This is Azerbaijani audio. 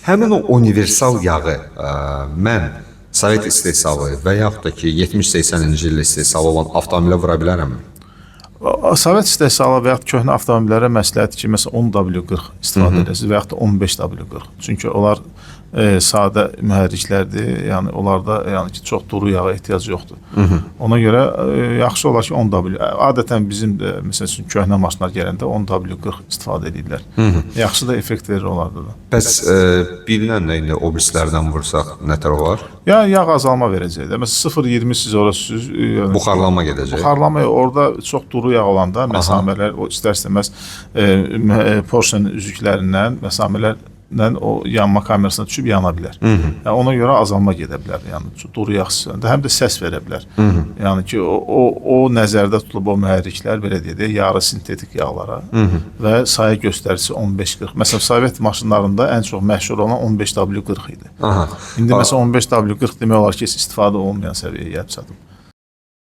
Həmin o universal yağı mən Sovet istehsalı və yaxud da ki 70-80-ci ildə istehsalı olan avtomobilə vura bilərəmmi? Sovet istehsalı və yaxud köhnə avtomobillərə məsləhətdir ki, məsələn 10W40 istifadə edəsiniz və yaxud da 15W40. Çünki onlar sadə mühərriklərdir. Yəni onlarda ki çox duru yağa ehtiyac yoxdur. Ona görə yaxşı olar ki 10W. Adətən bizim də məsəl üçün köhnə maşınlar gələndə 10W40 istifadə edirlər. Yaxşı da effekt verir onlarda da. Bəs bilinən də indi o birislərdən vursaq nətər olar? Ya yağ azalma verəcək. Məsələn 0.20 siz ora süz Buxarlanma gedəcək. Buxarlanma orada çox duru yağ olanda məsamələr o istər-istəməz Porsche üzüklərindən məsamələr o yanma kamerasına düşüb yana bilər. Yəni ona görə azalma gedə bilər. Yəni duru yağ sistemində həm də səs verə bilər. Yəni ki o nəzərdə tutulub o mühərriklər belə deyək də yarı sintetik yağlara və sayı göstəricisi 15-40. Məsələn Sovet maşınlarında ən çox məşhur olan 15W40 idi. İndi məsələn 15W40 demək olar ki istifadə olunmayan səviyyəyə gəlib çatıb.